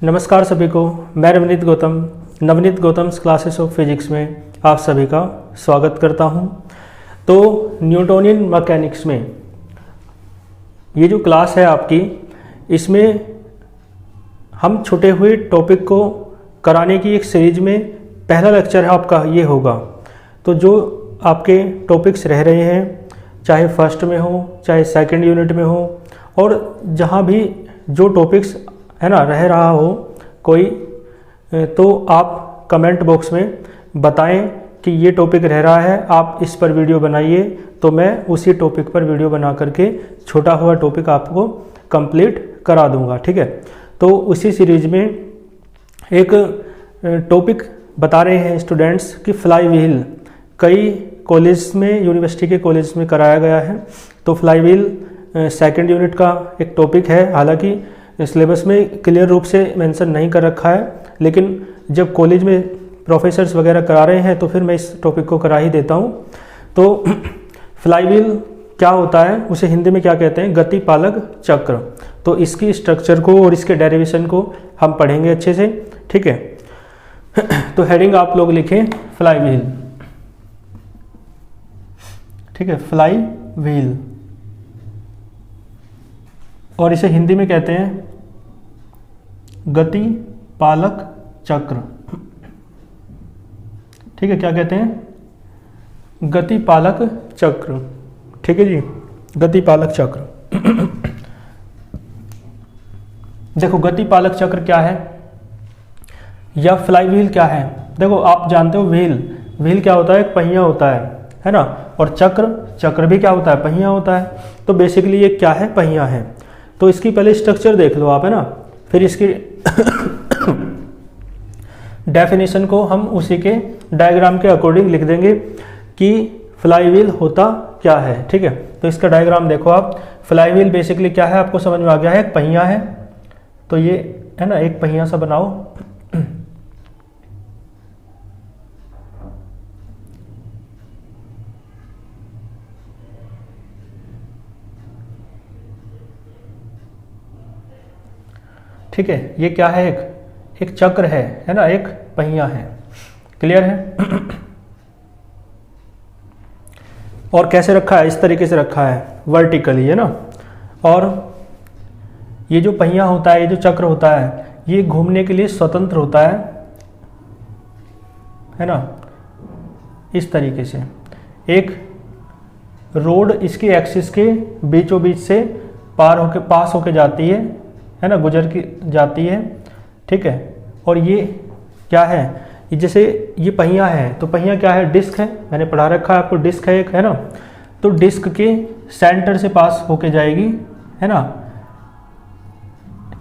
नमस्कार सभी को। मैं Navneet Gautam classes of physics में आप सभी का स्वागत करता हूं। तो न्यूटोनियन मैकेनिक्स में ये जो क्लास है आपकी, इसमें हम छूटे हुए टॉपिक को कराने की एक सीरीज में पहला लेक्चर है आपका ये होगा। तो जो आपके टॉपिक्स रह रहे हैं, चाहे फर्स्ट में हो चाहे सेकंड यूनिट में हो, और जहाँ भी जो टॉपिक्स है ना रह रहा हो कोई, तो आप कमेंट बॉक्स में बताएं कि ये टॉपिक रह रहा है, आप इस पर वीडियो बनाइए, तो मैं उसी टॉपिक पर वीडियो बना करके छोटा हुआ टॉपिक आपको कंप्लीट करा दूंगा। ठीक है, तो उसी सीरीज में एक टॉपिक बता रहे हैं स्टूडेंट्स कि फ्लाई व्हील कई कॉलेज में, यूनिवर्सिटी के कॉलेज में कराया गया है। तो फ्लाई व्हील सेकेंड यूनिट का एक टॉपिक है। हालांकि सिलेबस में क्लियर रूप से मेंशन नहीं कर रखा है, लेकिन जब कॉलेज में प्रोफेसर्स वगैरह करा रहे हैं तो फिर मैं इस टॉपिक को करा ही देता हूँ। तो फ्लाई व्हील क्या होता है, उसे हिंदी में क्या कहते हैं, गति पालक चक्र। तो इसकी स्ट्रक्चर को और इसके डेरिवेशन को हम पढ़ेंगे अच्छे से। ठीक है, तो हेडिंग आप लोग लिखें फ्लाई व्हील। ठीक है, फ्लाई व्हील, और इसे हिंदी में कहते हैं गति पालक चक्र। ठीक है, क्या कहते हैं, गति पालक चक्र। ठीक है जी, गति पालक चक्र। देखो गति पालक चक्र क्या है या फ्लाई व्हील क्या है। देखो आप जानते हो व्हील क्या होता है, एक पहिया होता है ना, और चक्र भी क्या होता है, पहिया होता है। तो बेसिकली ये क्या है, पहिया है। तो इसकी पहले स्ट्रक्चर देख लो आप, है ना, फिर इसकी डेफिनेशन को हम उसी के डायग्राम के अकॉर्डिंग लिख देंगे कि फ्लाई व्हील होता क्या है। ठीक है, तो इसका डायग्राम देखो आप। फ्लाई व्हील बेसिकली क्या है, आपको समझ में आ गया है, एक पहिया है। तो ये है ना, एक पहिया सा बनाओ। ठीक है, ये क्या है, एक चक्र है ना, एक पहिया है। क्लियर है। और कैसे रखा है, इस तरीके से रखा है, वर्टिकली, है ना। और ये जो पहिया होता है, ये जो चक्र होता है, ये घूमने के लिए स्वतंत्र होता है ना, इस तरीके से। एक रोड इसकी एक्सिस के बीचों बीच से पास होके जाती है ना, गुजर की जाती है। ठीक है, और ये क्या है, जैसे ये पहिया है, तो पहिया क्या है, डिस्क है। मैंने पढ़ा रखा है आपको, डिस्क है एक, है ना। तो डिस्क के सेंटर से पास होके जाएगी, है ना।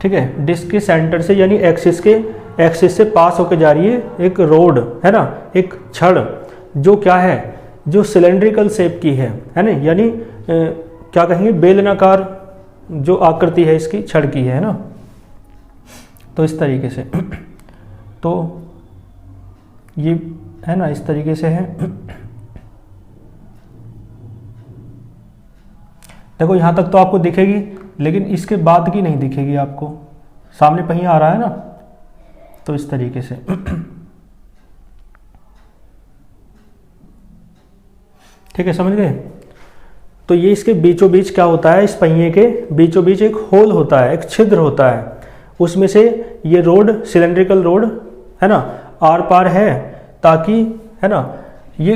ठीक है, डिस्क के सेंटर से यानी एक्सिस से पास होके जा रही है एक रोड, है ना, एक छड़, जो क्या है, जो सिलेंड्रिकल शेप की है ना, यानी क्या कहेंगे, बेलनाकार जो आकृति है इसकी, छड़ की है ना। तो इस तरीके से तो ये है ना, इस तरीके से है। देखो यहां तक तो आपको दिखेगी, लेकिन इसके बाद की नहीं दिखेगी आपको। सामने पहिया आ रहा है ना, तो इस तरीके से। ठीक है, समझ गए। तो ये इसके बीचों बीच क्या होता है, इस पहिए के बीचों बीच एक होल होता है, एक छिद्र होता है। उसमें से ये रोड, सिलेंड्रिकल रोड, है ना, आर पार है, ताकि है ना ये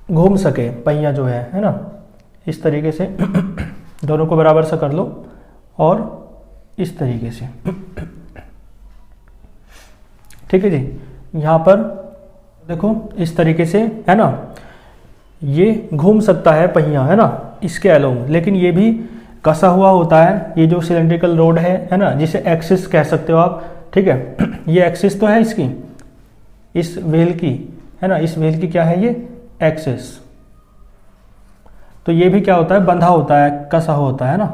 घूम सके पहिया जो है ना। इस तरीके से दोनों को बराबर सा कर लो, और इस तरीके से। ठीक है जी, यहाँ पर देखो इस तरीके से, है ना, ये घूम सकता है पहिया, है ना, इसके अलोंग। लेकिन ये भी कसा हुआ होता है, ये जो सिलेंड्रिकल रोड है ना, जिसे एक्सिस कह सकते हो आप। ठीक है, ये एक्सिस तो है इसकी, इस व्हील की, है ना, इस व्हील की क्या है, ये एक्सिस। तो ये भी क्या होता है, बंधा होता है, कसा होता है ना,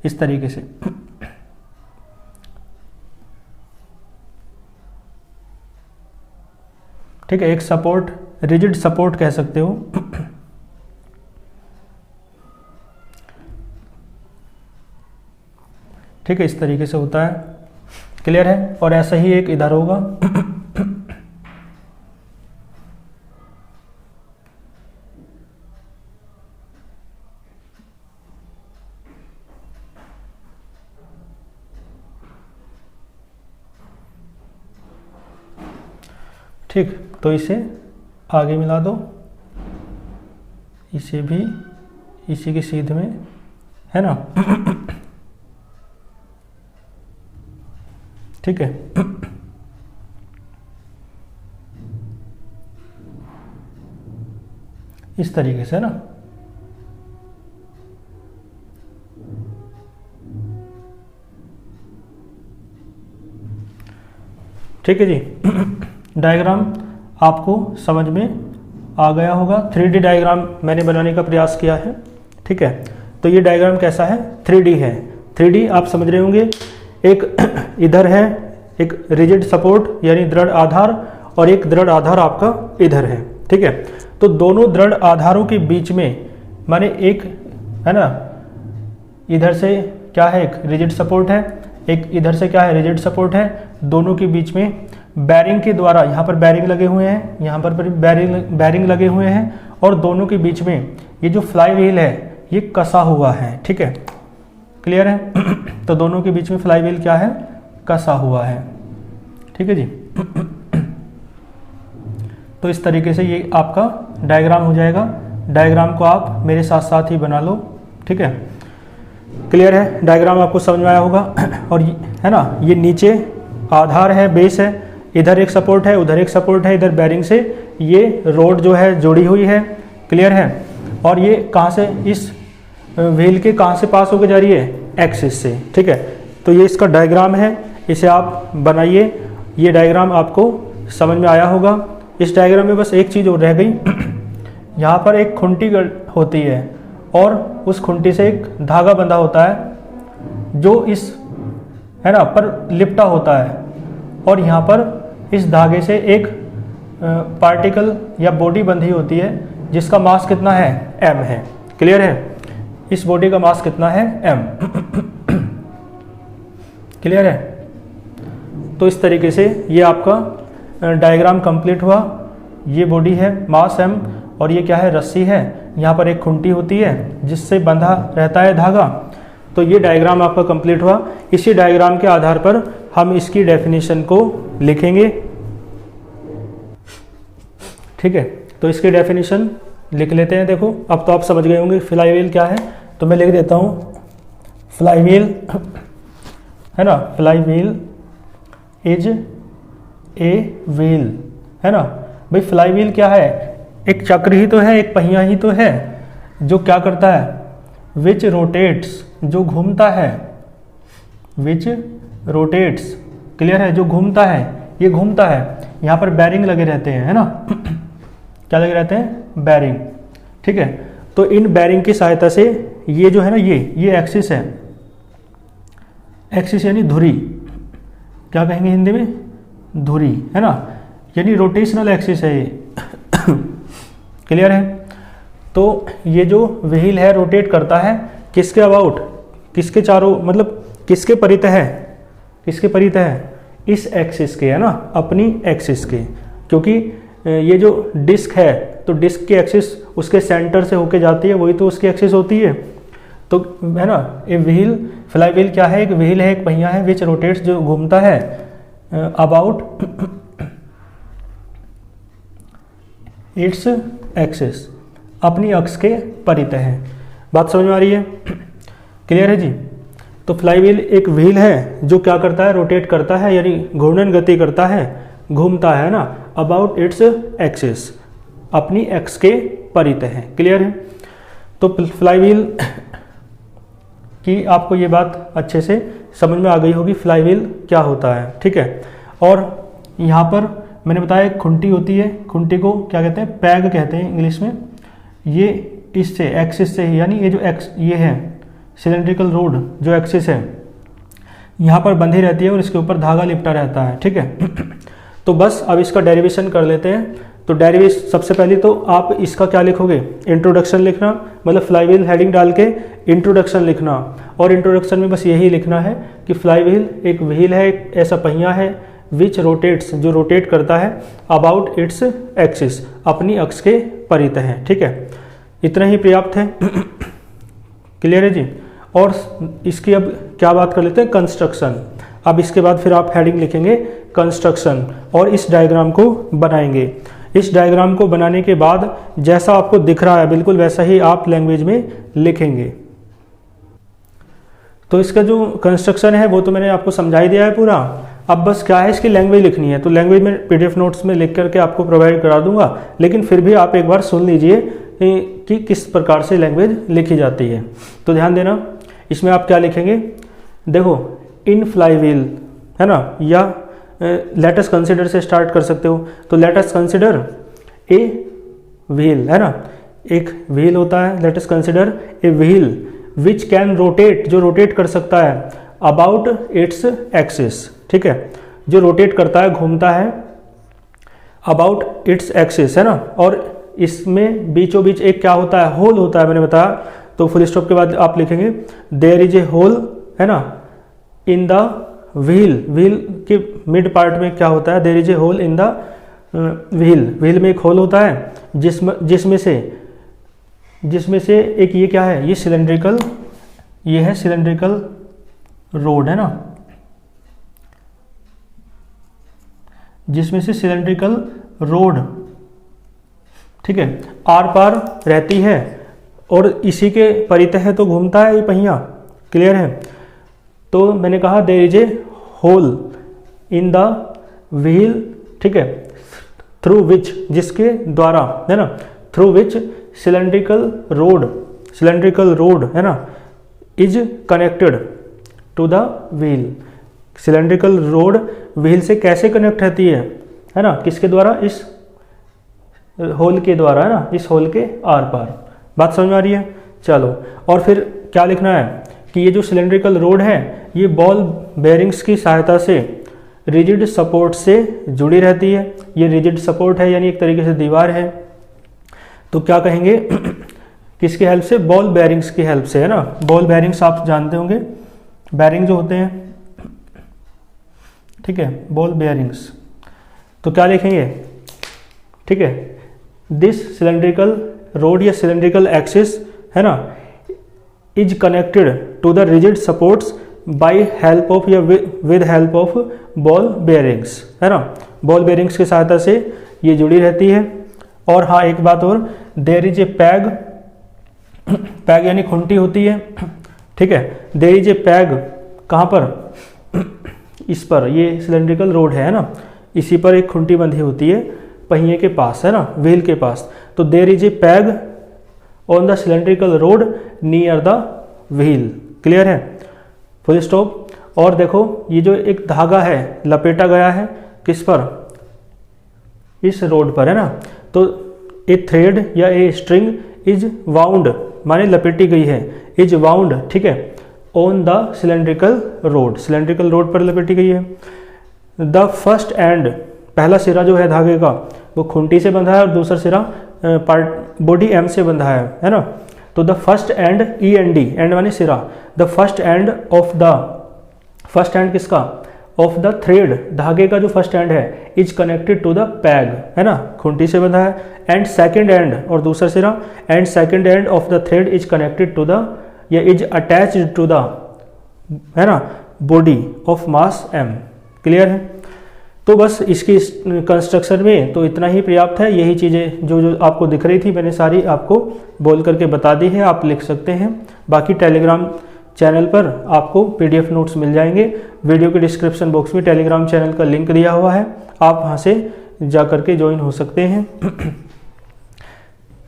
इस तरीके से। ठीक है, एक सपोर्ट, रिजिड सपोर्ट कह सकते हो। ठीक है, इस तरीके से होता है। क्लियर है। और ऐसा ही एक इधर होगा। ठीक, तो इसे आगे मिला दो, इसे भी इसी के सीधे में, है ना। ठीक है। इस तरीके से, है ना। ठीक है जी। डायग्राम आपको समझ में आ गया होगा। 3D डायग्राम मैंने बनाने का प्रयास किया है। ठीक है, तो ये डायग्राम कैसा है? 3D है। 3D आप समझ रहे होंगे, एक इधर है, एक रिजिड सपोर्ट यानी दृढ़ आधार, और एक दृढ़ आधार आपका इधर है। ठीक है, तो दोनों दृढ़ आधारों के बीच में माने एक, है ना, इधर से क्या है, एक रिजिड सपोर्ट है, एक इधर से क्या है, रिजिड सपोर्ट है। दोनों के बीच में बैरिंग के द्वारा, यहाँ पर बैरिंग लगे हुए हैं, यहाँ पर बैरिंग लगे हुए हैं, और दोनों के बीच में ये जो फ्लाई व्हील है ये कसा हुआ है। ठीक है, क्लियर है। तो दोनों के बीच में फ्लाई व्हील क्या है, कसा हुआ है। ठीक है जी। तो इस तरीके से ये आपका डायग्राम हो जाएगा। डायग्राम को आप मेरे साथ साथ ही बना लो। ठीक है, क्लियर है। डायग्राम आपको समझ में आया होगा। और है ना, ये नीचे आधार है, बेस है, इधर एक सपोर्ट है, उधर एक सपोर्ट है, इधर बैरिंग से ये रोड जो है जुड़ी हुई है। क्लियर है। और ये कहाँ से, इस व्हील के कहाँ से पास होकर जा रही है, एक्सिस से। ठीक है, तो ये इसका डायग्राम है, इसे आप बनाइए। ये डायग्राम आपको समझ में आया होगा। इस डायग्राम में बस एक चीज़ और रह गई। यहाँ पर एक खुंटी होती है और उस खुंटी से एक धागा बंधा होता है जो इस, है ना, पर लिपटा होता है, और यहाँ पर इस धागे से एक पार्टिकल या बॉडी बंधी होती है जिसका मास कितना है, m है। क्लियर है। इस बॉडी का मास कितना है, m। क्लियर है। तो इस तरीके से ये आपका डायग्राम कंप्लीट हुआ। ये बॉडी है, मास m, और ये क्या है, रस्सी है। यहाँ पर एक खुंटी होती है जिससे बंधा रहता है धागा। तो ये डायग्राम आपका कंप्लीट हुआ। इसी डायग्राम के आधार पर हम इसकी डेफिनेशन को लिखेंगे। ठीक है, तो इसकी डेफिनेशन लिख लेते हैं। देखो, अब तो आप समझ गए होंगे फ्लाई व्हील क्या है, तो मैं लिख देता हूँ। फ्लाई व्हील, है ना, fly wheel is a wheel, है ना। भाई फ्लाई व्हील क्या है, एक चक्र ही तो है, एक पहिया ही तो है, जो क्या करता है, विच रोटेट्स, जो घूमता है, विच रोटेट्स। क्लियर है, जो घूमता है, ये घूमता है। यहाँ पर बैरिंग लगे रहते हैं, है ना। क्या लगे रहते हैं, बैरिंग। ठीक है, तो इन बैरिंग की सहायता से ये जो है ना, ये एक्सिस है, एक्सिस यानी धुरी, क्या कहेंगे हिंदी में, धुरी, है ना, यानी रोटेशनल एक्सिस है ये। क्लियर है। तो ये जो व्हील है रोटेट करता है किसके अबाउट, किसके चारों, मतलब किसके परितः है, किसके परितः है, इस एक्सिस के, है ना, अपनी एक्सिस के। क्योंकि ये जो डिस्क है, तो डिस्क की एक्सिस उसके सेंटर से होके जाती है, वही तो उसकी एक्सिस होती है। तो है ना, ये व्हील, फ्लाई व्हील क्या है, एक व्हील है, एक पहिया है, विच रोटेट्स, जो घूमता है अबाउट इट्स एक्सिस, अपनी अक्ष के परितः है। बात समझ में आ रही है। क्लियर है जी। तो फ्लाई व्हील एक व्हील है जो क्या करता है, रोटेट करता है, यानी घूर्णन गति करता है, घूमता है ना, अबाउट इट्स एक्सिस, अपनी एक्स के परितः है। क्लियर है। तो फ्लाई व्हील की आपको ये बात अच्छे से समझ में आ गई होगी, फ्लाई व्हील क्या होता है। ठीक है। और यहाँ पर मैंने बताया एक खुंटी होती है, खुंटी को क्या कहते हैं, पैग कहते हैं इंग्लिश में। ये इससे एक्सिस से, यानी ये जो ये है सिलेंड्रिकल रोड, जो एक्सिस है यहाँ पर बंधी रहती है और इसके ऊपर धागा लिपटा रहता है। ठीक है। तो बस अब इसका डेरिवेशन कर लेते हैं। तो डेरिवेशन सबसे पहले तो आप इसका क्या लिखोगे, इंट्रोडक्शन लिखना, मतलब फ्लाईव्हील हेडिंग डाल के इंट्रोडक्शन लिखना। और इंट्रोडक्शन में बस यही लिखना है कि फ्लाईव्हील एक व्हील है, एक ऐसा पहिया है विच रोटेट्स, जो रोटेट करता है अबाउट इट्स एक्सिस, अपनी अक्ष के परित है। ठीक है, इतना ही पर्याप्त है। क्लियर है जी। और इसकी अब क्या बात कर लेते हैं, कंस्ट्रक्शन। अब इसके बाद फिर आप हेडिंग लिखेंगे कंस्ट्रक्शन और इस डायग्राम को बनाएंगे। इस डायग्राम को बनाने के बाद जैसा आपको दिख रहा है बिल्कुल वैसा ही आप लैंग्वेज में लिखेंगे। तो इसका जो कंस्ट्रक्शन है वो तो मैंने आपको समझा ही दिया है पूरा। अब बस क्या है, इसकी लैंग्वेज लिखनी है। तो लैंग्वेज में पीडीएफ नोट्स में लिख करके आपको प्रोवाइड करा दूंगा, लेकिन फिर भी आप एक बार सुन लीजिए कि किस प्रकार से लैंग्वेज लिखी जाती है। तो ध्यान देना, इसमें आप क्या लिखेंगे, देखो इन फ्लाईव्हील है ना, या लेट अस कंसीडर से स्टार्ट कर सकते हो। तो let us consider a wheel है ना, एक व्हील होता है, let us consider a wheel which can rotate, जो रोटेट कर सकता है अबाउट इट्स एक्सिस। ठीक है, जो रोटेट करता है, घूमता है अबाउट इट्स एक्सिस है ना। और इसमें बीचों बीच एक क्या होता है, होल होता है, मैंने बताया। तो फुल स्टॉप के बाद आप लिखेंगे देयर इज ए होल है ना इन द व्हील, व्हील के मिड पार्ट में क्या होता है, there is a hole in the wheel, wheel में एक होल होता है जिसमें से एक ये क्या है, ये सिलेंड्रिकल, ये है सिलेंड्रिकल रोड है ना, जिसमें से सिलेंड्रिकल रोड, ठीक है, आर पार रहती है और इसी के परितः तो घूमता है ये पहिया। क्लियर है। तो मैंने कहा there is a hole in the wheel, ठीक है, थ्रू विच, जिसके द्वारा है ना, थ्रू विच सिलेंड्रिकल रोड है ना is connected to the wheel. Cylindrical rod wheel से कैसे कनेक्ट रहती है ना, किसके द्वारा, इस होल के द्वारा है ना, इस होल के आर पार। बात समझ में आ रही है। चलो, और फिर क्या लिखना है कि ये जो सिलेंड्रिकल रोड है ये बॉल बेयरिंग्स की सहायता से रिजिड सपोर्ट से जुड़ी रहती है। ये रिजिड सपोर्ट है यानी एक तरीके से दीवार है। तो क्या कहेंगे, किसकी हेल्प से, बॉल बेयरिंग्स की हेल्प से है ना। बॉल बेयरिंग्स आप जानते होंगे, बेयरिंग जो होते हैं, ठीक है, बॉल बेयरिंग्स। तो क्या लिखेंगे, ठीक है, दिस सिलेंड्रिकल रोड या सिलेंड्रिकल एक्सिस है ना is connected to the rigid supports by help of या with help of ball bearings है ना। बॉल बेयरिंग्स की सहायता से ये जुड़ी रहती है। और हाँ, एक बात और, there is a peg, peg यानी खुंटी होती है, ठीक है, देयर इज ए पैग कहाँ पर, इस पर, ये सिलेंड्रिकल रोड है ना, इसी पर एक खुंटी बंधी होती है पहिए के पास है ना, व्हील के पास। तो there is a peg on the cylindrical rod near the wheel. Clear है, फुल स्टॉप। और देखो ये जो एक धागा है लपेटा गया है किस पर, इस रोड पर है ना। तो ए थ्रेड या ए स्ट्रिंग इज वाउंड, माने लपेटी गई है, इज वाउंड, ठीक है, on the cylindrical road, cylindrical road पर लपेटी गई है। द फर्स्ट एंड, पहला सिरा जो है धागे का वो खुंटी से बंधा है और दूसरा सिरा पार्ट बॉडी एम से बंधा है ना। तो the first end, E end D, end माने सिरा, the first end of the, first end किसका, ऑफ द थ्रेड, धागे का जो फर्स्ट एंड है, is connected to the peg है ना, खुंटी से बंधा है। एंड सेकेंड एंड, और दूसरा सिरा, and second end of the thread is connected to the या इज अटैच्ड टू द है ना body of mass M. Clear है। तो बस इसकी कंस्ट्रक्शन में तो इतना ही पर्याप्त है। यही चीज़ें जो आपको दिख रही थी मैंने सारी आपको बोल करके बता दी है, आप लिख सकते हैं। बाकी टेलीग्राम चैनल पर आपको पीडीएफ नोट्स मिल जाएंगे। वीडियो के डिस्क्रिप्शन बॉक्स में टेलीग्राम चैनल का लिंक दिया हुआ है, आप वहाँ से जा करके ज्वाइन हो सकते हैं।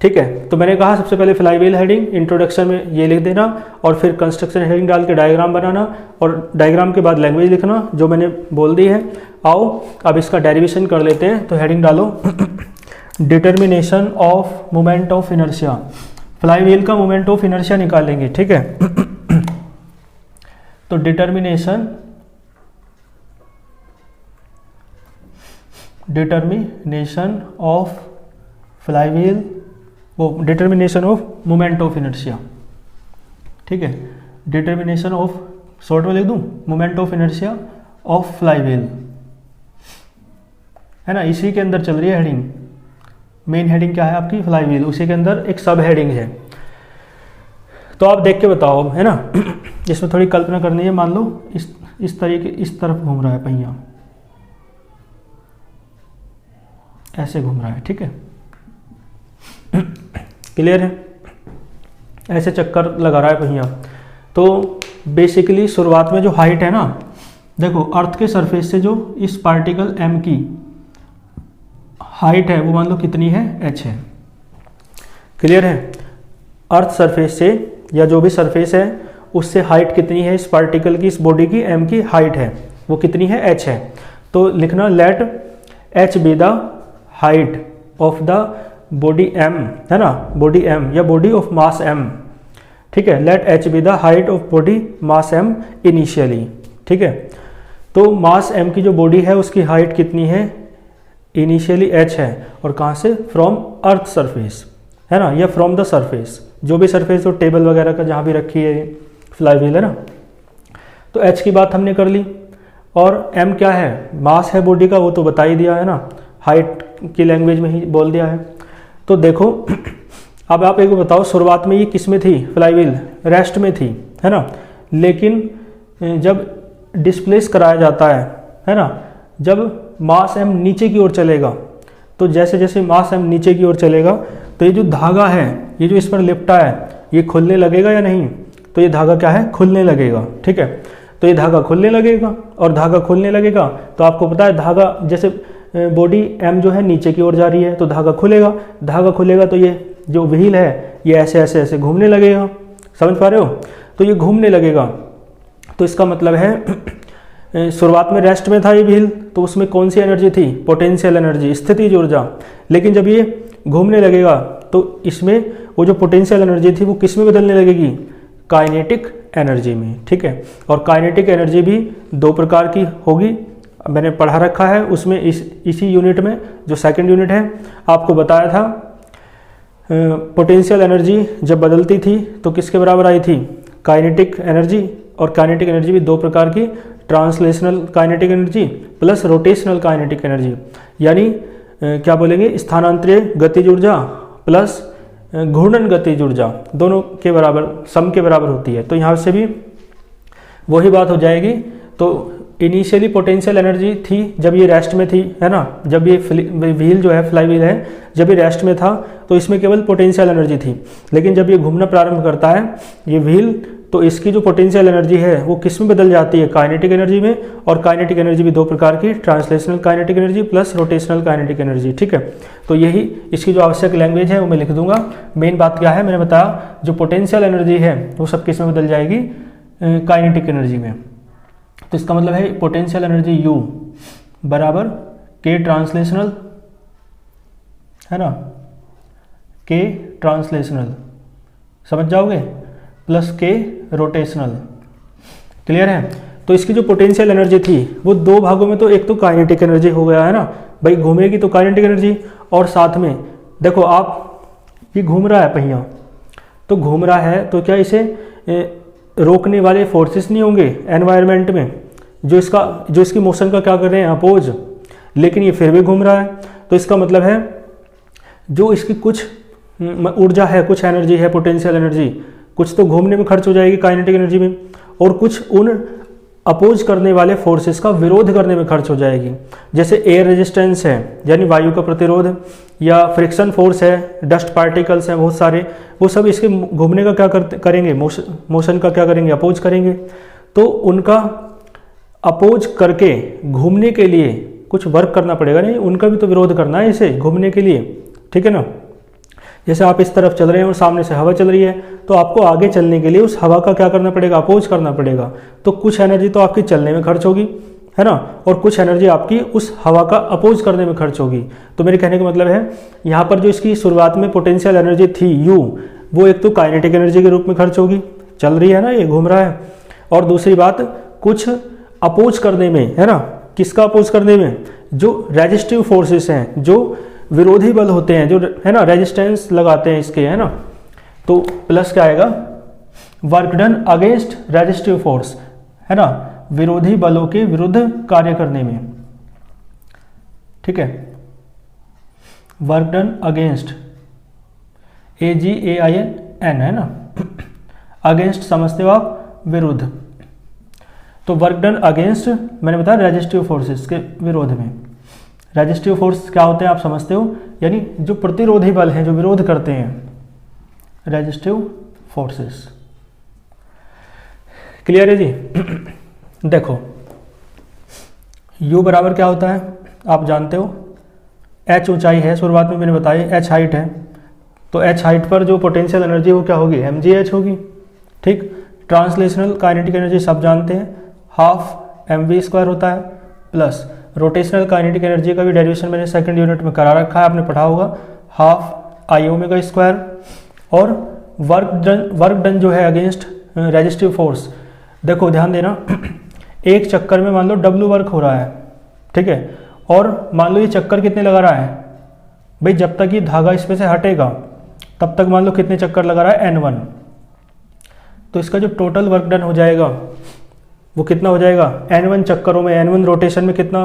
ठीक है, तो मैंने कहा सबसे पहले फ्लाईव्हील हेडिंग इंट्रोडक्शन में ये लिख देना और फिर कंस्ट्रक्शन हेडिंग डाल के डायग्राम बनाना और डायग्राम के बाद लैंग्वेज लिखना जो मैंने बोल दी है। आओ अब इसका डेरिवेशन कर लेते हैं। तो हेडिंग डालो determination of moment of inertia, flywheel का मोमेंट ऑफ इनर्शिया निकालेंगे। ठीक है, तो डिटर्मिनेशन डिटर्मिनेशन ऑफ फ्लाईव्हील, वो determination of moment of inertia, ठीक है, डिटर्मिनेशन ऑफ, शॉर्ट में लिख दूं, moment of inertia of flywheel, है ना, इसी के अंदर चल रही है हेडिंग। मेन हेडिंग क्या है आपकी? फ्लाईव्हील, उसी के अंदर एक सब हेडिंग है। तो आप देख के बताओ अब, है ना, इसमें थोड़ी कल्पना करनी है। मान लो इस तरीके, इस तरफ घूम रहा है पहिया, ऐसे घूम रहा है, ठीक है, क्लियर है, ऐसे चक्कर लगा रहा है पहिया। तो बेसिकली शुरुआत में जो हाइट है ना, देखो अर्थ के सरफेस से जो इस पार्टिकल m की हाइट है वो मान लो कितनी है? h है, क्लियर है। अर्थ सरफेस से या जो भी सरफेस है उससे हाइट कितनी है इस पार्टिकल की, इस बॉडी की m की हाइट है वो कितनी है? h है। तो लिखना let h be the height of the body m, है ना, बॉडी m या बॉडी ऑफ मास m, ठीक है, let h be the height of body mass m initially, ठीक है। तो मास m की जो बॉडी है उसकी हाइट कितनी है? इनिशियली h है, और कहाँ से? फ्रॉम अर्थ सरफेस, है ना, या फ्रॉम द सरफेस, जो भी सरफेस हो, टेबल वगैरह का जहाँ भी रखी है फ्लाईव्हील, है ना। तो h की बात हमने कर ली, और m क्या है? मास है बॉडी का, वो तो बता ही दिया है ना, हाइट की लैंग्वेज में ही बोल दिया है। तो देखो अब आप एक बताओ, शुरुआत में ये किस में थी? फ्लाईव्हील रेस्ट में थी, है ना, लेकिन जब डिस्प्लेस कराया जाता है ना, जब मास m नीचे की ओर चलेगा, तो जैसे जैसे मास m नीचे की ओर चलेगा तो ये जो धागा है, ये जो इस पर लिपटा है, ये खुलने लगेगा या नहीं? तो ये धागा क्या है? खुलने लगेगा, ठीक है। तो ये धागा खुलने लगेगा, और धागा खुलने लगेगा तो आपको पता है धागा, जैसे बॉडी m जो है नीचे की ओर जा रही है तो धागा खुलेगा, धागा खुलेगा तो ये जो व्हील है ये ऐसे ऐसे ऐसे घूमने लगेगा, समझ पा रहे हो? तो ये घूमने लगेगा, तो इसका मतलब है शुरुआत में रेस्ट में था ये व्हील, तो उसमें कौन सी एनर्जी थी? पोटेंशियल एनर्जी, स्थितिज ऊर्जा। लेकिन जब ये घूमने लगेगा तो इसमें वो जो पोटेंशियल एनर्जी थी वो किस में बदलने लगेगी? काइनेटिक एनर्जी में, ठीक है। और काइनेटिक एनर्जी भी दो प्रकार की होगी, मैंने पढ़ा रखा है उसमें, इसी यूनिट में जो सेकंड यूनिट है आपको बताया था। पोटेंशियल एनर्जी जब बदलती थी तो किसके बराबर आई थी? Kinetic energy. और काइनेटिक एनर्जी भी दो प्रकार की, translational kinetic energy plus rotational kinetic energy, यानी क्या बोलेंगे? स्थानांतरीय गतिज ऊर्जा प्लस घूर्णन गतिज ऊर्जा, दोनों के बराबर, सम के बराबर होती है। तो यहाँ से भी वही बात हो जाएगी। तो इनिशियली पोटेंशियल एनर्जी थी जब ये रेस्ट में थी, है ना, जब ये व्हील जो है, फ्लाई व्हील है, जब ये रेस्ट में था तो इसमें केवल पोटेंशियल एनर्जी थी। लेकिन जब ये घूमना प्रारंभ करता है ये व्हील, तो इसकी जो पोटेंशियल एनर्जी है वो किस में बदल जाती है? काइनेटिक एनर्जी में। और काइनेटिक एनर्जी भी दो प्रकार की, translational kinetic energy plus rotational kinetic energy, ठीक है। तो यही इसकी जो आवश्यक लैंग्वेज है वो मैं लिख दूंगा। मेन बात क्या है, मैंने बताया जो पोटेंशियल एनर्जी है वो सब किस में बदल जाएगी? काइनेटिक एनर्जी में। तो इसका मतलब है पोटेंशियल एनर्जी U बराबर K ट्रांसलेशनल, है ना, K ट्रांसलेशनल, समझ जाओगे, प्लस K रोटेशनल, क्लियर है। तो इसकी जो पोटेंशियल एनर्जी थी वो दो भागों में, तो एक तो काइनेटिक एनर्जी हो गया, है ना, भाई घूमेगी तो काइनेटिक एनर्जी, और साथ में देखो आप ये घूम रहा है पहिया, तो घूम रहा है तो क्या इसे रोकने वाले फोर्सेस नहीं होंगे एनवायरनमेंट में जो इसकी मोशन का क्या कर रहे हैं? अपोज। लेकिन ये फिर भी घूम रहा है, तो इसका मतलब है जो इसकी कुछ ऊर्जा है, कुछ एनर्जी है, पोटेंशियल एनर्जी, कुछ तो घूमने में खर्च हो जाएगी काइनेटिक एनर्जी में, और कुछ उन अपोज करने वाले फोर्सेस का विरोध करने में खर्च हो जाएगी। जैसे एयर रेजिस्टेंस है, यानी वायु का प्रतिरोध, या फ्रिक्शन फोर्स है, डस्ट पार्टिकल्स हैं बहुत सारे, वो सब इसके घूमने का क्या करेंगे? मोशन का क्या करेंगे? अपोज करेंगे। तो उनका अपोज करके घूमने के लिए कुछ वर्क करना पड़ेगा, नहीं, उनका भी तो विरोध करना है इसे घूमने के लिए, ठीक है ना। जैसे आप इस तरफ चल रहे हैं और सामने से हवा चल रही है, तो आपको आगे चलने के लिए उस हवा का क्या करना पड़ेगा? अपोज करना पड़ेगा। तो कुछ एनर्जी तो आपकी चलने में खर्च होगी, है ना, और कुछ एनर्जी आपकी उस हवा का अपोज करने में खर्च होगी। तो मेरे कहने का मतलब है यहाँ पर जो इसकी शुरुआत में पोटेंशियल एनर्जी थी U, वो एक तो काइनेटिक एनर्जी के रूप में खर्च होगी, चल रही है ना, ये घूम रहा है, और दूसरी बात कुछ अपोज करने में, है ना, किसका अपोज करने में, जो रेजिस्टिव फोर्सेस हैं, जो विरोधी बल होते हैं, जो है ना रेजिस्टेंस लगाते हैं इसके, है ना, तो प्लस क्या आएगा, work done against resistive force, है ना, विरोधी बलों के विरुद्ध कार्य करने में, ठीक है, वर्क डन अगेंस्ट, AGAIN है ना, अगेंस्ट समझते हो आप, विरुद्ध, तो वर्क डन अगेंस्ट मैंने बताया रेजिस्टिव फोर्सेस के विरोध में। रेजिस्टिव फोर्स क्या होते हैं आप समझते हो, यानी जो प्रतिरोधी बल हैं, जो विरोध करते हैं, रेजिस्टिव फोर्सेस। क्लियर है जी। देखो U बराबर क्या होता है आप जानते हो, H ऊंचाई है, शुरुआत में मैंने बताया, H हाइट है, तो H हाइट पर जो पोटेंशियल एनर्जी वो क्या होगी, mgh होगी, ठीक। ट्रांसलेशनल काइनेटिक एनर्जी सब जानते हैं, हाफ mv² होता है, प्लस रोटेशनल काइनेटिक एनर्जी का भी डेरिवेशन मैंने सेकंड यूनिट में करा रखा है, आपने पढ़ा होगा, हाफ I⍵², और वर्क डन जो है अगेंस्ट रेजिस्टिव फोर्स, देखो ध्यान देना, एक चक्कर में मान लो W वर्क हो रहा है, ठीक है, और मान लो ये चक्कर कितने लगा रहा है भाई, जब तक ये धागा इसमें से हटेगा तब तक मान लो कितने चक्कर लगा रहा है, N1, तो इसका जो टोटल वर्क डन हो जाएगा वो कितना हो जाएगा, N1 चक्करों में, N1 रोटेशन में कितना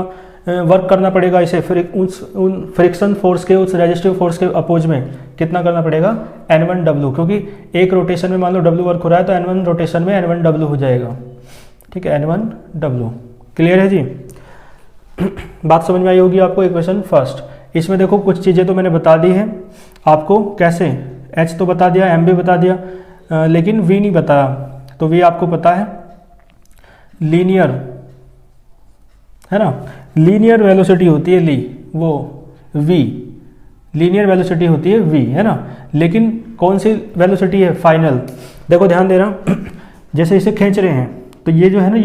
वर्क करना पड़ेगा इसे, फिर उन फ्रिक्शन फोर्स के, उस रेजिस्टिव फोर्स के अपोज में कितना करना पड़ेगा, N1W, क्योंकि एक रोटेशन में मान लो W वर्क हो रहा है तो N1 रोटेशन में N1W हो जाएगा, ठीक है, N1W। क्लियर है जी, बात समझ में आई होगी आपको। इक्वेशन फर्स्ट, इसमें देखो कुछ चीज़ें तो मैंने बता दी हैं आपको, कैसे, H तो बता दिया, M भी बता दिया, लेकिन V नहीं बताया, तो V आपको पता है, लीनियर, है ना, लीनियर वेलोसिटी होती है, वो V, लीनियर वेलोसिटी होती है V, है ना, लेकिन कौन सी वेलोसिटी है, फाइनल। देखो ध्यान देना, जैसे इसे खींच रहे हैं तो ये जो है ना,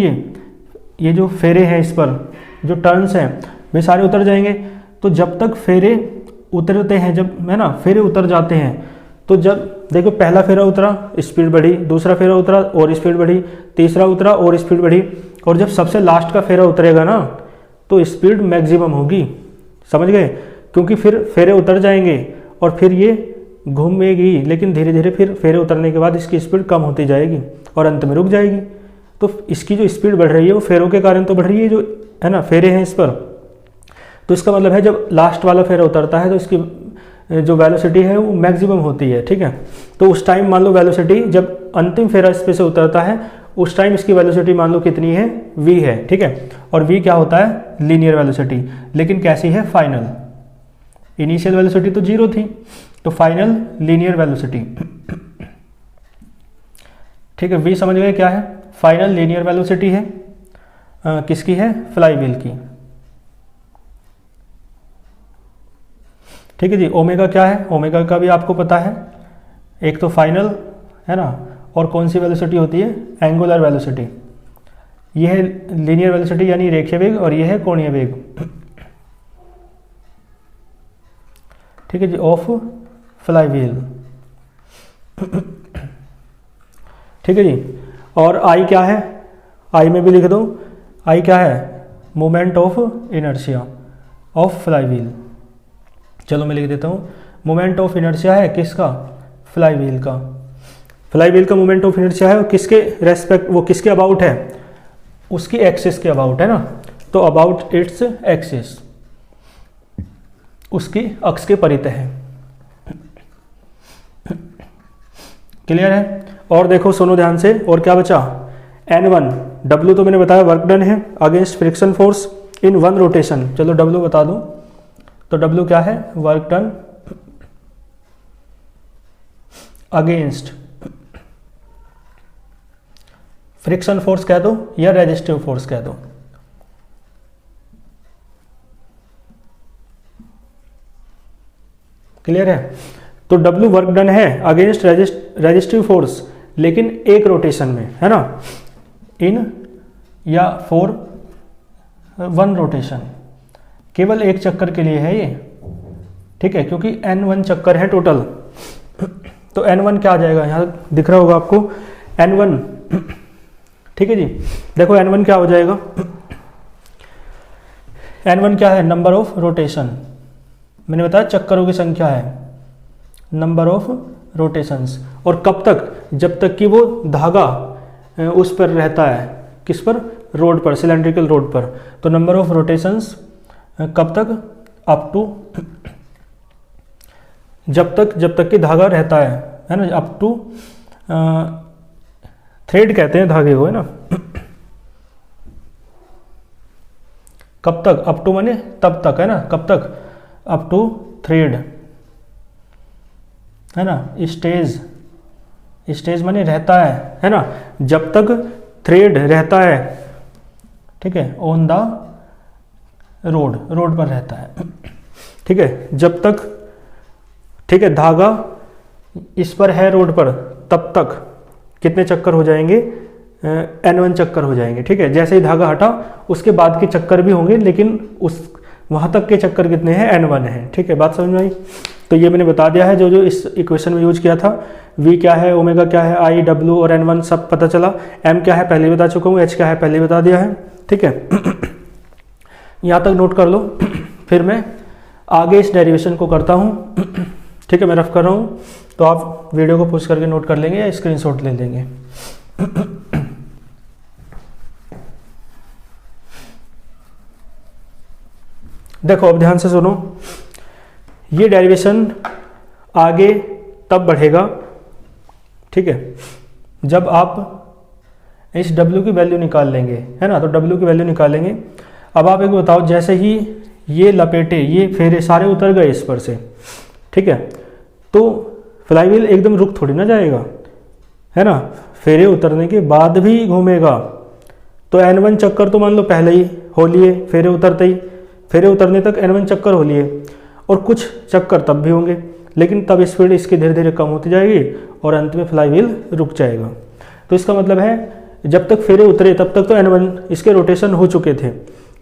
ये जो फेरे हैं, इस पर जो टर्न्स हैं वे सारे उतर जाएंगे, तो जब तक फेरे उतरते हैं, जब है ना फेरे उतर जाते हैं, तो जब देखो पहला फेरा उतरा स्पीड बढ़ी, दूसरा फेरा उतरा और स्पीड बढ़ी, तीसरा उतरा और स्पीड बढ़ी, और जब सबसे लास्ट का फेरा उतरेगा ना तो स्पीड मैक्सिमम होगी, समझ गए, क्योंकि फिर फेरे उतर जाएंगे और फिर ये घूमेगी, लेकिन धीरे धीरे फिर फेरे उतरने के बाद इसकी स्पीड कम होती जाएगी और अंत में रुक जाएगी। तो इसकी जो स्पीड बढ़ रही है वो फेरों के कारण तो बढ़ रही है, जो है ना फेरे हैं इस पर, तो इसका मतलब है जब लास्ट वाला फेरा उतरता है तो इसकी जो वेलोसिटी है वो मैक्सिमम होती है, ठीक है। तो उस टाइम मान लो वेलोसिटी, जब अंतिम फेरा इस पे से उतरता है उस टाइम इसकी वेलोसिटी मान लो कितनी है, v है, ठीक है, और v क्या होता है, लीनियर वेलोसिटी, लेकिन कैसी है, फाइनल। इनिशियल वेलोसिटी तो 0 थी, तो फाइनल लीनियर वेलोसिटी, ठीक है। v समझ गए क्या है, फाइनल लीनियर वेलोसिटी है, किसकी है, फ्लाई व्हील की, ठीक है जी। ओमेगा क्या है, ओमेगा का भी आपको पता है, एक तो फाइनल है ना, और कौन सी वेलोसिटी होती है, एंगुलर वेलोसिटी, ये है लीनियर वेलोसिटी यानी रेखीय वेग, और ये है कोणीय वेग, ठीक है जी, ऑफ फ्लाई व्हील, ठीक है जी। और आई क्या है, आई में भी लिख दो, आई क्या है, moment of inertia of fly wheel, चलो मैं लिख देता हूँ, मोमेंट ऑफ इनर्शिया है किसका, फ्लाई व्हील का, फ्लाई व्हील का मोमेंट ऑफ इनर्शिया है, किसके रेस्पेक्ट, वो किसके अबाउट है, उसकी एक्सिस के अबाउट है ना, तो अबाउट इट्स एक्सिस, उसकी अक्ष के परितः है, क्लियर है। और देखो सुनो ध्यान से, और क्या बचा, N1, W तो मैंने बताया वर्क डन है against friction force in one rotation, चलो W बता दो, तो W क्या है, work done against friction force कह दो या रेजिस्टिव फोर्स कह दो, क्लियर है। तो W वर्क डन है अगेंस्ट रेजिस्टिव फोर्स, लेकिन एक रोटेशन में, है ना, इन या फॉर वन रोटेशन, केवल एक चक्कर के लिए है ये, ठीक है, क्योंकि N1 चक्कर है टोटल, तो N1 क्या आ जाएगा, यहाँ दिख रहा होगा आपको N1, ठीक है जी। देखो N1 क्या हो जाएगा, N1 क्या है? Number of rotation. मैंने बताया चक्करों की संख्या है, नंबर ऑफ रोटेशंस। और कब तक? जब तक कि वो धागा उस पर रहता है, किस पर? रोड पर, सिलेंड्रिकल रोड पर। तो नंबर ऑफ रोटेशंस कब तक? अप टू, जब तक कि धागा रहता है ना, अप टू, थ्रेड कहते हैं धागे को, है ना। कब तक? अप टू माने तब तक, है ना। कब तक? अप टू थ्रेड, है ना। स्टेज माने रहता है ना। जब तक थ्रेड रहता है, ठीक है, ऑन द रोड पर रहता है, ठीक है। जब तक, ठीक है, धागा इस पर है रोड पर, तब तक कितने चक्कर हो जाएंगे? N1 चक्कर हो जाएंगे, ठीक है। जैसे ही धागा हटा उसके बाद के चक्कर भी होंगे, लेकिन उस वहां तक के चक्कर कितने हैं? N1 है, ठीक है। बात समझ में आई? तो ये मैंने बता दिया है जो इस इक्वेशन में यूज किया था। V क्या है, ओमेगा क्या है, I, W और N1 सब पता चला। M क्या है पहले बता चुका हूँ, H क्या है पहले बता दिया है, ठीक है। यहाँ तक नोट कर लो, फिर मैं आगे इस डेरिवेशन को करता हूँ, ठीक है। मैं रफ कर रहा हूँ, तो आप वीडियो को पुश करके नोट कर लेंगे या स्क्रीनशॉट ले लेंगे। देखो अब ध्यान से सुनो, ये डेरिवेशन आगे तब बढ़ेगा, ठीक है, जब आप इस W की वैल्यू निकाल लेंगे, है ना। तो W की वैल्यू निकालेंगे। अब आप एक बताओ, जैसे ही ये लपेटे, ये फेरे सारे उतर गए इस पर से, ठीक है, तो फ्लाईव्हील एकदम रुक थोड़ी ना जाएगा, है ना। फेरे उतरने के बाद भी घूमेगा। तो N1 चक्कर तो मान लो पहले ही हो लिए, फेरे उतरते ही, फेरे उतरने तक N1 चक्कर हो लिए, और कुछ चक्कर तब भी होंगे, लेकिन तब स्पीड इसकी धीरे धीरे कम होती जाएगी और अंत में फ्लाईव्हील रुक जाएगा। तो इसका मतलब है जब तक फेरे उतरे तब तक तो N1 इसके रोटेशन हो चुके थे,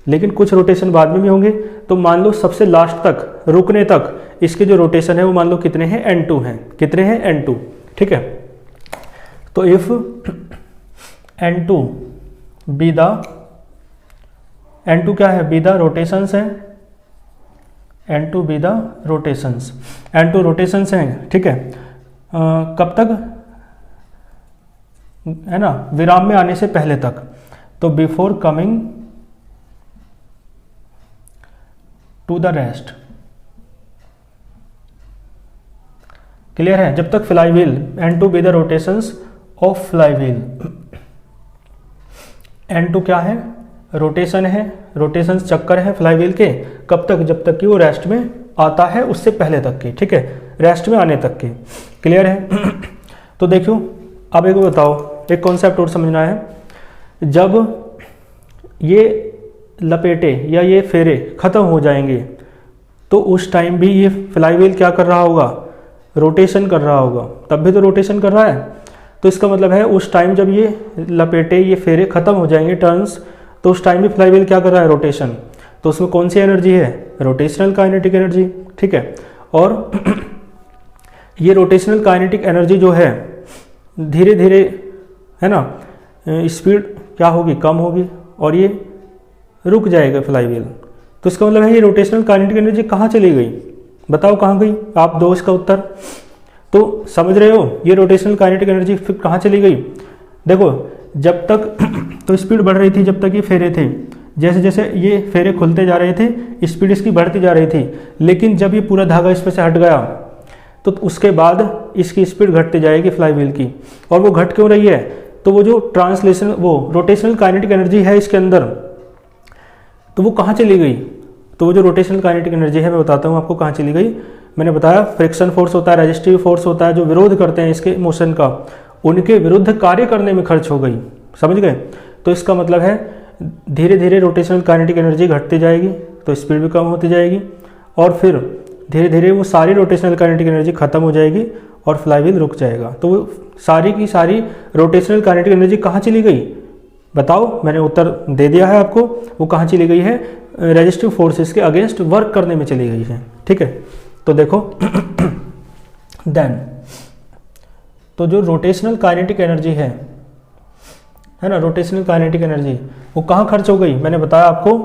लेकिन कुछ रोटेशन बाद में भी होंगे। तो मान लो सबसे लास्ट तक, रुकने तक इसके जो रोटेशन है वो मान लो कितने हैं? N2 हैं। कितने हैं? N2, ठीक है। तो if N2 be the, N2 क्या है? बी द रोटेशंस है, N2 be the rotations, N2 rotations हैं, ठीक है। कब तक? है ना, विराम में आने से पहले तक। तो before coming to the rest, clear है। जब तक flywheel, N2 be the rotations of flywheel, N2 क्या है? रोटेशन है, रोटेशंस चक्कर है फ्लाईव्हील के। कब तक? जब तक कि वो रेस्ट में आता है, उससे पहले तक के, ठीक है, रेस्ट में आने तक के, क्लियर है। तो देखो अब एक बताओ, एक कॉन्सेप्ट और समझना है। जब ये लपेटे या ये फेरे खत्म हो जाएंगे, तो उस टाइम भी ये फ्लाईव्हील क्या कर रहा होगा? रोटेशन कर रहा होगा। तब भी तो रोटेशन कर रहा है। तो इसका मतलब है उस टाइम जब ये लपेटे, ये फेरे खत्म हो जाएंगे, टर्न्स, तो उस टाइम भी फ्लाईव्हील क्या कर रहा है? रोटेशन। तो उसमें कौन सी एनर्जी है? रोटेशनल काइनेटिक एनर्जी, ठीक है। और ये रोटेशनल काइनेटिक एनर्जी जो है धीरे धीरे, है ना, स्पीड क्या होगी? कम होगी, और ये रुक जाएगा फ्लाईव्हील। तो इसका मतलब है ये रोटेशनल काइनेटिक एनर्जी कहाँ चली गई? बताओ कहाँ गई? आप दो इसका उत्तर। तो समझ रहे हो ये रोटेशनल काइनेटिक एनर्जी फिर कहाँ चली गई? देखो जब तक तो स्पीड बढ़ रही थी, जब तक ये फेरे थे, जैसे जैसे ये फेरे खुलते जा रहे थे स्पीड इसकी बढ़ती जा रही थी। लेकिन जब ये पूरा धागा इस पर से हट गया तो उसके बाद इसकी स्पीड घटती जाएगी फ्लाईव्हील की। और वो घट क्यों रही है? तो वो जो ट्रांसलेशन, वो रोटेशनल काइनेटिक एनर्जी है इसके अंदर, तो वो कहाँ चली गई? तो वो जो रोटेशनल काइनेटिक एनर्जी है, मैं बताता हूँ आपको कहाँ चली गई। मैंने बताया फ्रिक्शन फोर्स होता है, रेजिस्टिव फोर्स होता है, जो विरोध करते हैं इसके मोशन का, उनके विरुद्ध कार्य करने में खर्च हो गई। समझ गए? तो इसका मतलब है धीरे धीरे रोटेशनल काइनेटिक एनर्जी घटती जाएगी, तो स्पीड भी कम होती जाएगी, और फिर धीरे धीरे वो सारी रोटेशनल काइनेटिक एनर्जी खत्म हो जाएगी और फ्लाईव्हील रुक जाएगा। तो वो सारी की सारी रोटेशनल काइनेटिक एनर्जी कहाँ चली गई? बताओ, मैंने उत्तर दे दिया है आपको। वो कहाँ चली गई है? रेजिस्टिव फोर्सेस के अगेंस्ट वर्क करने में चली गई है, ठीक है। तो देखो देन, तो जो रोटेशनल काइनेटिक एनर्जी है ना, रोटेशनल काइनेटिक एनर्जी वो कहाँ खर्च हो गई? मैंने बताया आपको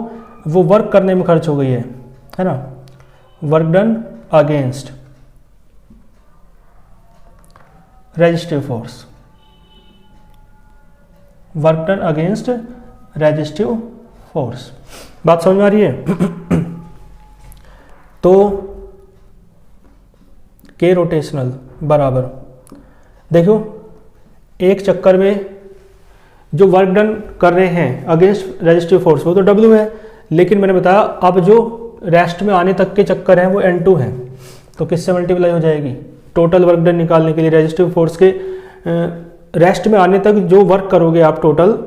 वो वर्क करने में खर्च हो गई है ना, work done against resistive force, work done against resistive force. बात समझ में आ रही है? तो के रोटेशनल बराबर, देखो एक चक्कर में जो वर्क डन कर रहे हैं अगेंस्ट रेजिस्टिव फोर्स वो तो W है, लेकिन मैंने बताया अब जो रेस्ट में आने तक के चक्कर हैं वो N2 है, तो किससे मल्टीप्लाई हो जाएगी? टोटल वर्क डन निकालने के लिए रेजिस्टिव फोर्स के रेस्ट में आने तक जो वर्क करोगे आप टोटल,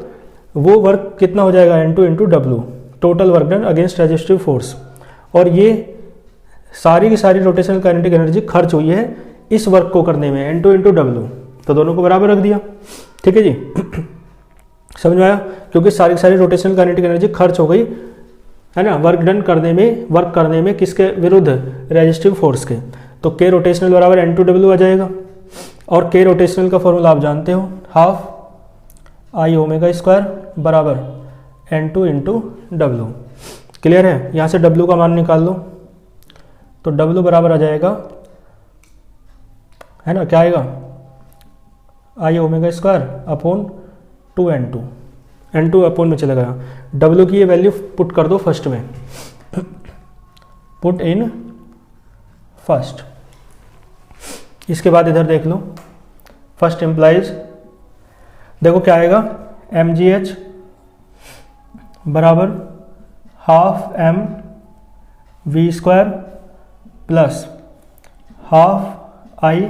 वो वर्क कितना हो जाएगा? N2 into W, total work done against resistive force. और ये सारी की सारी रोटेशनल काइनेटिक एनर्जी खर्च हुई है इस वर्क को करने में, N2 इंटू W, तो दोनों को बराबर रख दिया। ठीक है जी, समझ में आया? क्योंकि सारी की सारी रोटेशनल काइनेटिक एनर्जी खर्च हो गई है ना वर्क डन करने में, वर्क करने में किसके विरुद्ध? रेजिस्टिव फोर्स के। तो के रोटेशनल बराबर N2W आ जाएगा। और के रोटेशनल का फॉर्मूला आप जानते हो, हाफ आई ओमेगा स्क्वायर बराबर N2 इंटू W। क्लियर है? यहाँ से W का मान निकाल लो, तो W बराबर आ जाएगा, है ना, क्या आएगा? I omega square upon 2N2, N2 upon में चला गया। W की ये वैल्यू पुट कर दो फर्स्ट में, पुट इन फर्स्ट। इसके बाद इधर देख लो, फर्स्ट इम्प्लाइज, देखो क्या आएगा? mgh बराबर half m v square plus half I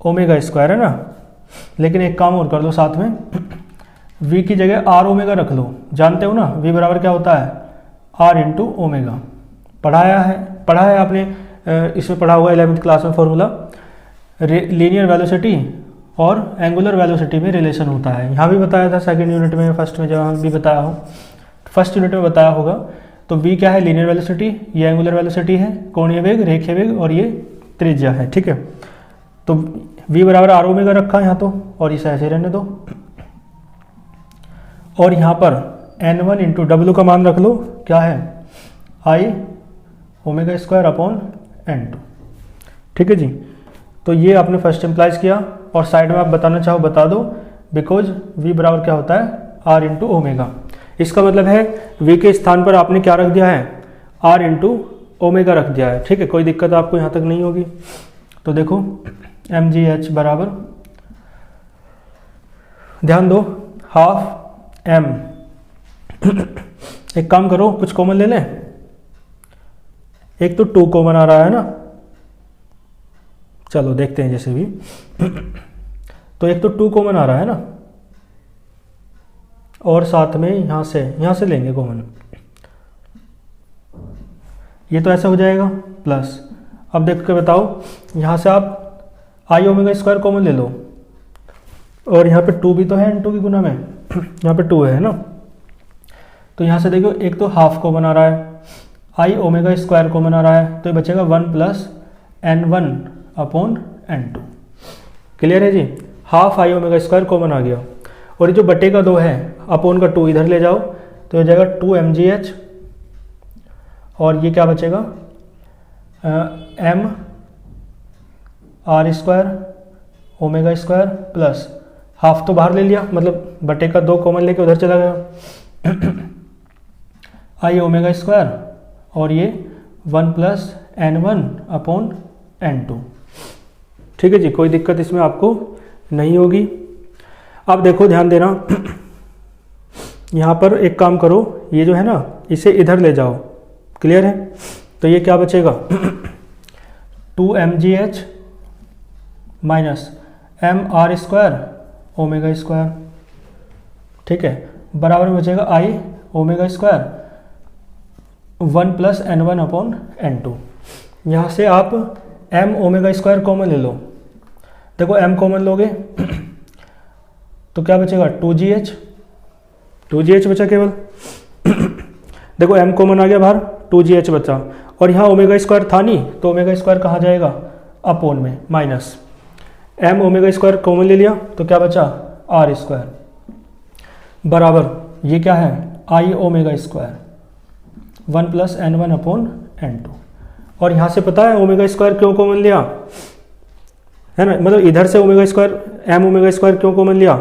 omega square, है ना। लेकिन एक काम और कर लो साथ में, v की जगह r ओमेगा रख लो। जानते हो ना v बराबर क्या होता है? r into omega. पढ़ा है आपने, इसमें पढ़ा हुआ 11वीं क्लास में फॉर्मूला। लीनियर वेलोसिटी और एंगुलर वेलोसिटी में रिलेशन होता है। यहाँ भी बताया था सेकंड यूनिट में, फर्स्ट में जब भी बताया हो, फर्स्ट यूनिट में बताया होगा। तो v क्या है? लीनियर वेलोसिटी, ये एंगुलर वेलोसिटी है, कोणीय वेग, रेखीय वेग, और ये त्रिज्या है। ठीक है, तो v बराबर r ओमेगा रखा यहाँ तो, और इसे ऐसे रहने दो। और यहाँ पर n1 इंटू डब्ल्यू का मान रख लो, क्या है? I omega square upon N2। ठीक है जी, तो ये आपने फर्स्ट इम्प्लाइज किया, और साइड में आप बताना चाहो बता दो, बिकॉज v बराबर क्या होता है? r into omega. इसका मतलब है v के स्थान पर आपने क्या रख दिया है? r इंटू ओमेगा रख दिया है। ठीक है, कोई दिक्कत आपको यहाँ तक नहीं होगी। तो देखो mgh बराबर, ध्यान दो, हाफ m, एक काम करो कुछ कॉमन ले लें, एक तो 2 कॉमन आ रहा है ना, चलो देखते हैं जैसे भी। तो एक तो 2 कॉमन आ रहा है ना, और साथ में यहाँ से लेंगे कॉमन, ये तो ऐसा हो जाएगा प्लस। अब देख के बताओ, यहाँ से आप आई ओमेगा स्क्वायर कॉमन ले लो, और यहाँ पे 2 भी तो है N2 की गुना में, यहाँ पे 2 है ना। तो यहाँ से देखो, एक तो हाफ कॉमन आ रहा है, आई ओमेगा स्क्वायर कॉमन आ रहा है, तो ये बचेगा 1 plus N1 upon N2। Clear है जी? Half I omega square common आ गया, और ये जो बटे का 2 है, अपॉन का 2 इधर ले जाओ, तो हो जाएगा 2 mgh, और ये क्या बचेगा? m r square omega square plus half तो बाहर ले लिया, मतलब बटे का 2 कॉमन लेके उधर चला गया, आई ओमेगा स्क्वायर, और ये 1 प्लस N1 अपॉन N2। ठीक है जी, कोई दिक्कत इसमें आपको नहीं होगी। अब देखो ध्यान देना, यहाँ पर एक काम करो, ये जो है ना इसे इधर ले जाओ। क्लियर है? तो ये क्या बचेगा? 2 mgh minus m r square omega square. ठीक है, बराबर में बचेगा I omega square 1 plus N1 upon N2। यहाँ से आप m ओमेगा स्क्वायर कॉमन ले लो। देखो m कॉमन लोगे तो क्या बचेगा? 2gh बचा केवल। देखो m कॉमन आ गया बाहर, 2gh बचा, और यहाँ ओमेगा स्क्वायर था नहीं, तो ओमेगा स्क्वायर कहाँ जाएगा? अपोन में, minus m omega square common ले लिया, तो क्या बचा? r स्क्वायर बराबर, ये क्या है? I omega square 1 plus n1 upon n2। और यहाँ से पता है ओमेगा स्क्वायर क्यों कॉमन लिया, है ना, मतलब इधर से omega square M omega square क्यों कॉमन लिया,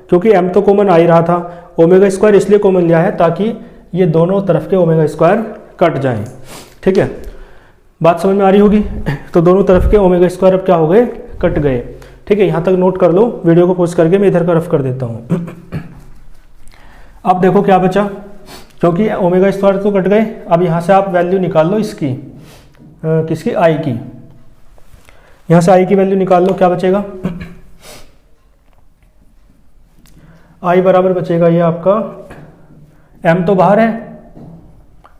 क्योंकि एम तो कॉमन आ ही रहा था। ओमेगा स्क्वायर इसलिए कॉमन लिया है ताकि ये दोनों तरफ के ओमेगा स्क्वायर कट जाएं। ठीक है, बात समझ में आ रही होगी। तो दोनों तरफ के ओमेगा स्क्वायर अब क्या हो गए, कट गए। ठीक है, यहाँ तक नोट कर लो, वीडियो को पॉज करके मैं इधर का रफ कर देता हूँ। अब देखो क्या बचा, क्योंकि ओमेगा स्क्वायर तो कट गए, अब यहाँ से आप वैल्यू निकाल लो इसकी, किसकी, आई की। यहाँ से आई की वैल्यू निकाल लो, क्या बचेगा, आई बराबर बचेगा ये आपका, एम तो बाहर है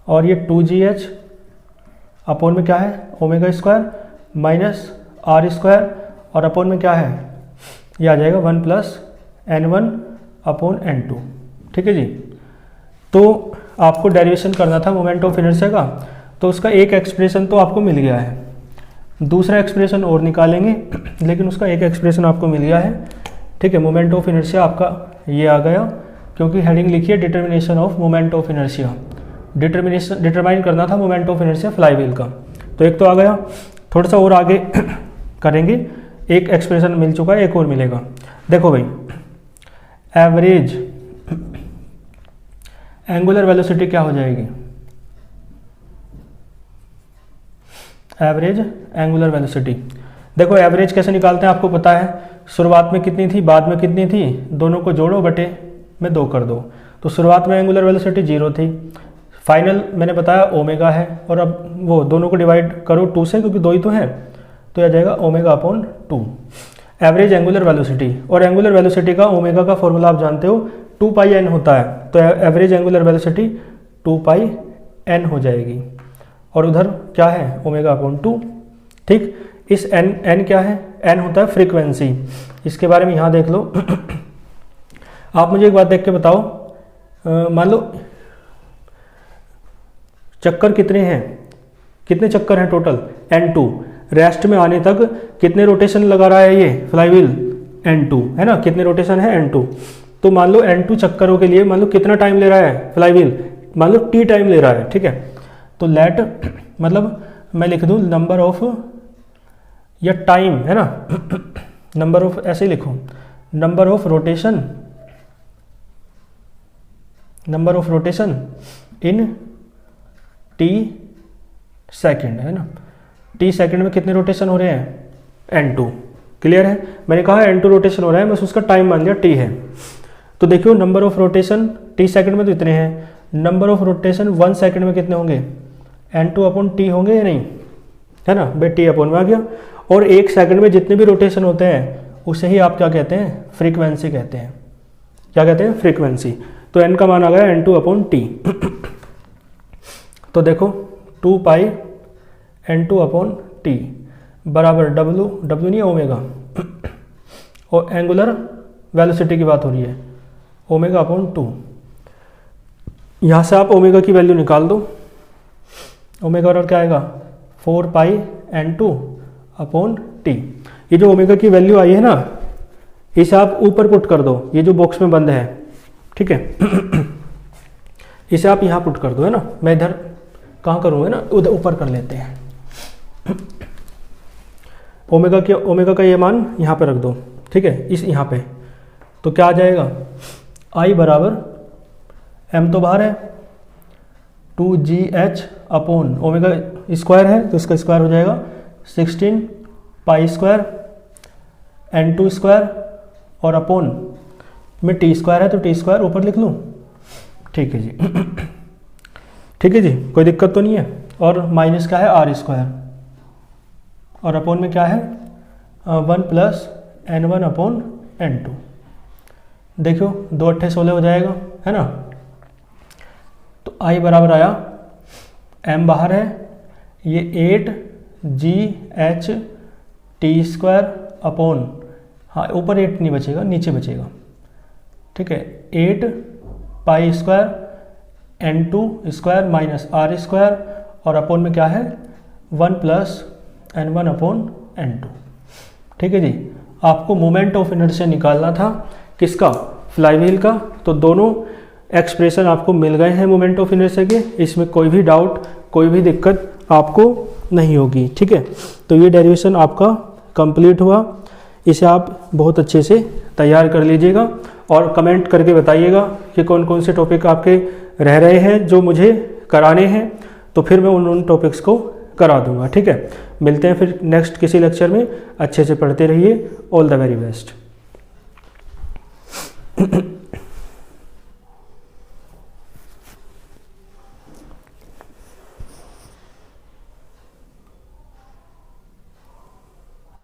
और ये 2gh अपोन में क्या है omega square minus R square, और अपोन में क्या है, ये आ जाएगा 1 प्लस n1 अपॉन n2। ठीक है जी, तो आपको डेरिवेशन करना था मोमेंट ऑफ इनर्शिया का, तो उसका एक एक्सप्रेशन तो आपको मिल गया है, दूसरा एक्सप्रेशन और निकालेंगे, लेकिन उसका एक एक्सप्रेशन आपको मिल गया है। ठीक है, मोमेंट ऑफ इनर्शिया आपका ये आ गया, क्योंकि हेडिंग लिखी है determination of moment of inertia, determine करना था मोमेंट ऑफ इनर्शिया फ्लाईव्हील का। तो एक तो आ गया, थोड़ा सा और आगे करेंगे, एक एक्सप्रेशन मिल चुका है, एक और मिलेगा। देखो भाई, एवरेज एंगुलर वेलोसिटी क्या हो जाएगी, एवरेज एंगुलर वेलोसिटी। देखो एवरेज कैसे निकालते हैं आपको पता है, शुरुआत में कितनी थी बाद में कितनी थी, दोनों को जोड़ो बटे में 2 कर दो। तो शुरुआत में एंगुलर वेलोसिटी 0 थी, फाइनल मैंने बताया ओमेगा है, और अब वो दोनों को डिवाइड करो 2 से, क्योंकि 2 ही तो है, तो आ जाएगा omega upon 2 average angular velocity. और एंगुलर वेलोसिटी का ओमेगा का फॉर्मूला आप जानते हो 2 पाई n होता है, तो एवरेज एंगुलर वेलोसिटी 2 पाई n हो जाएगी, और उधर क्या है ओमेगा अपॉन 2। ठीक, इस n क्या है, n होता है फ्रीक्वेंसी, इसके बारे में यहाँ देख लो। आप मुझे एक बात देख के बताओ, मान लो चक्कर कितने हैं, कितने चक्कर हैं टोटल, n2, रेस्ट में आने तक कितने रोटेशन लगा रहा है ये फ्लाईव्हील, n2 है ना, कितने रोटेशन है n2। तो मान लो n2 चक्करों के लिए मान लो कितना टाइम ले रहा है फ्लाईव्हील, मान लो t टाइम ले रहा है। ठीक है, तो लेट मतलब मैं लिख दूं नंबर ऑफ या टाइम, है ना, नंबर ऑफ ऐसे ही लिखो, number of rotation, number of rotation in t second, है ना, t सेकेंड में कितने रोटेशन हो रहे हैं, n2। क्लियर है, मैंने कहा n2 रोटेशन हो रहा है, बस उसका टाइम मान लिया t है। तो देखियो number of rotation t second में तो इतने हैं, नंबर ऑफ रोटेशन 1 सेकेंड में कितने होंगे, n2 अपॉन t होंगे या नहीं, है ना, भाई t अपॉन में आ गया। और 1 सेकेंड में जितने भी रोटेशन होते हैं उसे ही आप क्या कहते हैं, फ्रीक्वेंसी कहते हैं। क्या कहते हैं, फ्रीक्वेंसी। तो n का मान आ गया n2 अपॉन t। तो देखो 2 पाई n2 अपॉन t बराबर w नहीं ओमेगा, और एंगुलर वेलोसिटी की बात हो रही है, ओमेगा अपॉन 2। यहाँ से आप ओमेगा की वैल्यू निकाल दो, ओमेगा और क्या आएगा 4 पाई n2 अपॉन t। ये जो ओमेगा की वैल्यू आई है ना, इसे आप ऊपर पुट कर दो, ये जो बॉक्स में बंद है, ठीक है, इसे आप यहाँ पुट कर दो, है ना, मैं इधर कहाँ करूँगा ना, उधर ऊपर कर लेते हैं। ओमेगा का ये मान यहाँ पे रख दो, ठीक है, इस यहाँ पे, तो क्या आ जाएगा, आई बराबर m तो बाहर है 2gh अपॉन ओमेगा स्क्वायर है तो इसका स्क्वायर हो जाएगा 16 पाई स्क्वायर n2 स्क्वायर, और अपॉन में t स्क्वायर है तो t स्क्वायर ऊपर लिख लूँ। ठीक है जी, ठीक है जी, कोई दिक्कत तो नहीं है। और माइनस क्या है आर स्क्वायर, और अपॉन में क्या है 1 प्लस n1 अपॉन n2। देखो 2 अट्ठे 16 हो जाएगा, है ना। तो आई बराबर आया, m बाहर है, ये 8gh t स्क्वायर अपॉन, हाँ ऊपर 8 नहीं बचेगा, नीचे बचेगा, ठीक है, 8 pi square n2 square minus R square, और अपॉन में क्या है 1 प्लस n1 अपॉन n2। ठीक है जी, आपको मोमेंट ऑफ इनर्शिया निकालना था, किसका, फ्लाईव्हील का। तो दोनों एक्सप्रेशन आपको मिल गए हैं मोमेंट ऑफ इनर्शिया के, इसमें कोई भी डाउट, कोई भी दिक्कत आपको नहीं होगी। ठीक है, तो ये डेरिवेशन आपका कंप्लीट हुआ। इसे आप बहुत अच्छे से तैयार कर लीजिएगा और कमेंट करके बताइएगा कि कौन कौन से टॉपिक आपके रह रहे हैं जो मुझे कराने हैं, तो फिर मैं उन टॉपिक्स को करा दूंगा। ठीक है, मिलते हैं फिर नेक्स्ट किसी लेक्चर में। अच्छे से पढ़ते रहिए। All the very best.